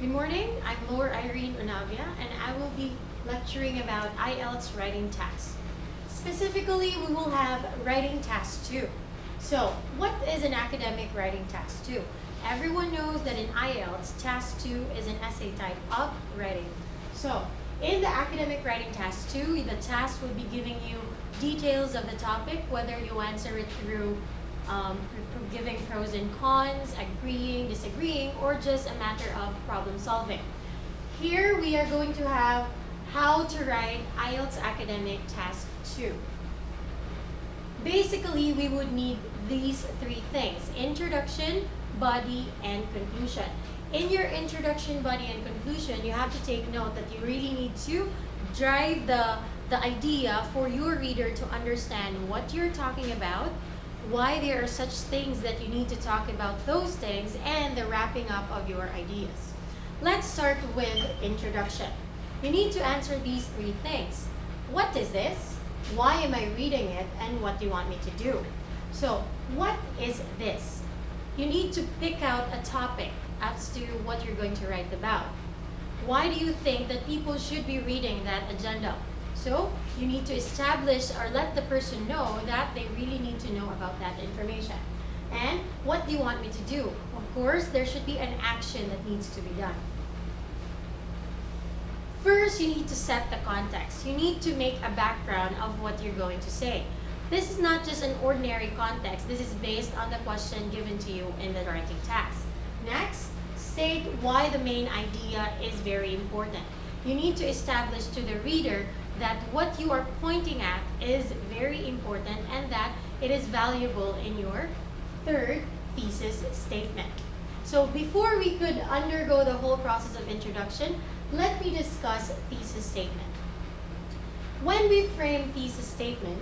Good morning, I'm Laura Irene Unavia and I will be lecturing about IELTS writing tasks. Specifically, we will have writing task 2. So, what is an academic writing task 2? Everyone knows that in IELTS, task 2 is an essay type of writing. So, in the academic writing task 2, the task will be giving you details of the topic, whether you answer it through giving pros and cons, agreeing, disagreeing, or just a matter of problem solving. Here we are going to have how to write IELTS academic task 2. Basically, we would need these 3 things: introduction, body, and conclusion. In your introduction, body, and conclusion, you have to take note that you really need to drive the idea for your reader to understand what you're talking about, why there are such things that you need to talk about those things, and the wrapping up of your ideas. Let's start with introduction. You need to answer these 3 things. What is this? Why am I reading it? And what do you want me to do? So, what is this? You need to pick out a topic as to what you're going to write about. Why do you think that people should be reading that agenda? So, you need to establish or let the person know that they really need to know about that information. And what do you want me to do? Of course, there should be an action that needs to be done. First, you need to set the context. You need to make a background of what you're going to say. This is not just an ordinary context. This is based on the question given to you in the writing task. Next, state why the main idea is very important. You need to establish to the reader that what you are pointing at is very important and that it is valuable in your third thesis statement. So before we could undergo the whole process of introduction, let me discuss thesis statement. When we frame thesis statement,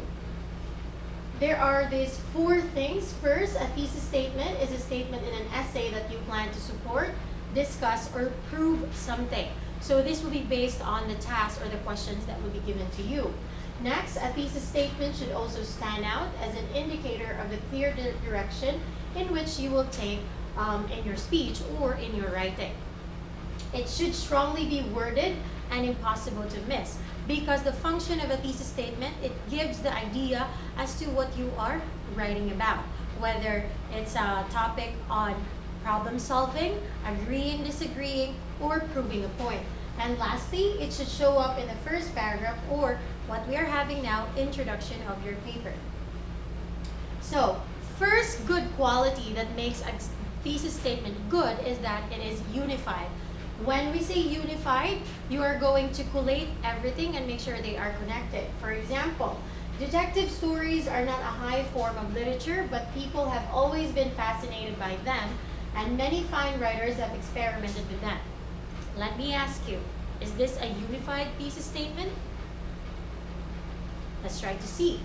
there are these 4 things. First, a thesis statement is a statement in an essay that you plan to support, discuss, or prove something. So this will be based on the task or the questions that will be given to you. Next, a thesis statement should also stand out as an indicator of the clear direction in which you will take in your speech or in your writing. It should strongly be worded and impossible to miss, because the function of a thesis statement, it gives the idea as to what you are writing about, whether it's a topic on problem solving, agreeing, disagreeing, or proving a point. And lastly, it should show up in the first paragraph, or what we are having now, introduction of your paper. So, first good quality that makes a thesis statement good is that it is unified. When we say unified, you are going to collate everything and make sure they are connected. For example, detective stories are not a high form of literature, but people have always been fascinated by them, and many fine writers have experimented with them. Let me ask you, is this a unified thesis statement? Let's try to see.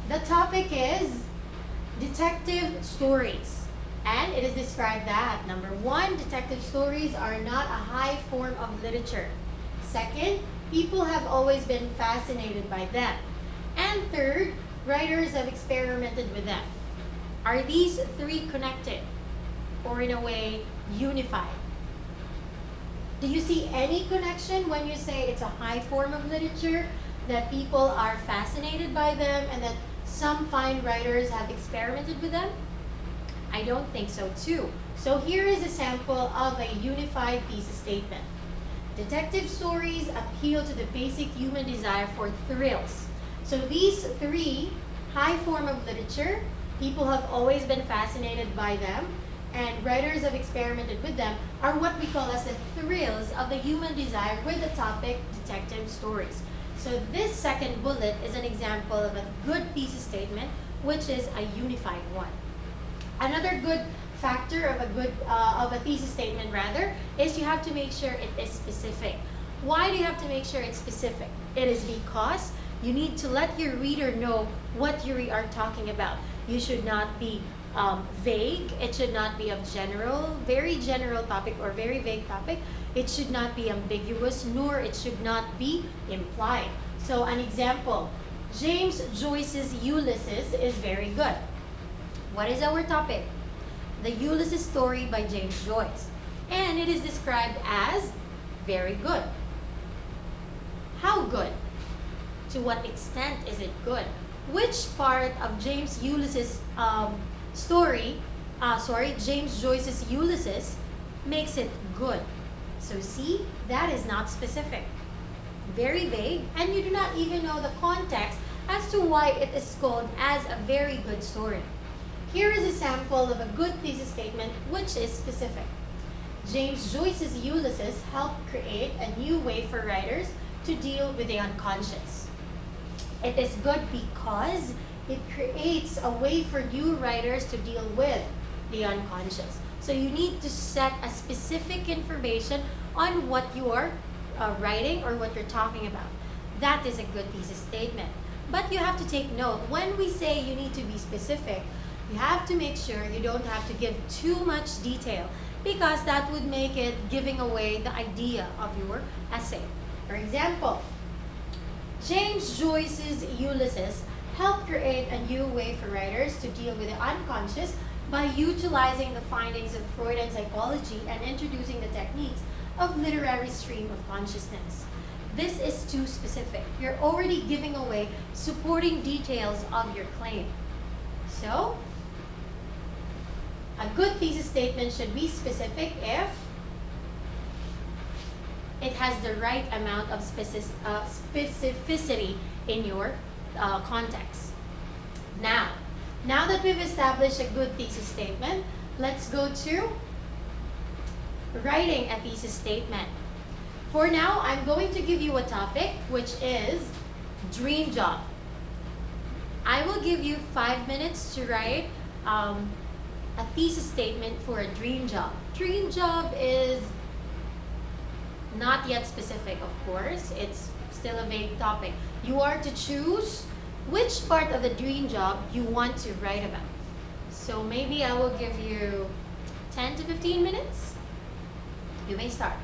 The topic is detective stories. And it is described that, number 1, detective stories are not a high form of literature. Second, people have always been fascinated by them. And third, writers have experimented with them. Are these 3 connected, or in a way unified? Do you see any connection when you say it's a high form of literature, that people are fascinated by them, and that some fine writers have experimented with them? I don't think so too. So here is a sample of a unified thesis statement. Detective stories appeal to the basic human desire for thrills. So these 3, high form of literature, people have always been fascinated by them, and writers have experimented with them, are what we call as the thrills of the human desire with the topic detective stories. So this second bullet is an example of a good thesis statement, which is a unified one. Another good factor of a thesis statement is you have to make sure it is specific. Why do you have to make sure it's specific? It is because you need to let your reader know what you are talking about. You should not be vague. It should not be of very general topic or very vague topic. It should not be ambiguous, nor it should not be implied. So an example, James Joyce's Ulysses is very good. What is our topic? The Ulysses story by James Joyce. and it is described as very good. How good? To what extent is it good? Which part of James Ulysses' James Joyce's Ulysses makes it good? So see, that is not specific. Very vague, and you do not even know the context as to why it is called as a very good story. Here is a sample of a good thesis statement which is specific. James Joyce's Ulysses helped create a new way for writers to deal with the unconscious. It is good because it creates a way for new writers to deal with the unconscious. So you need to set a specific information on what you are writing or what you're talking about. That is a good thesis statement. But you have to take note, when we say you need to be specific, you have to make sure you don't have to give too much detail, because that would make it giving away the idea of your essay. For example, James Joyce's Ulysses helped create a new way for writers to deal with the unconscious by utilizing the findings of Freudian psychology and introducing the techniques of literary stream of consciousness. This is too specific. You're already giving away supporting details of your claim. So, a good thesis statement should be specific if it has the right amount of specificity in your context. Now that we've established a good thesis statement, let's go to writing a thesis statement. For now, I'm going to give you a topic, which is dream job. I will give you 5 minutes to write a thesis statement for a dream job. Dream job is not yet specific, of course. It's still a vague topic. You are to choose which part of the dream job you want to write about. So maybe I will give you 10 to 15 minutes. You may start.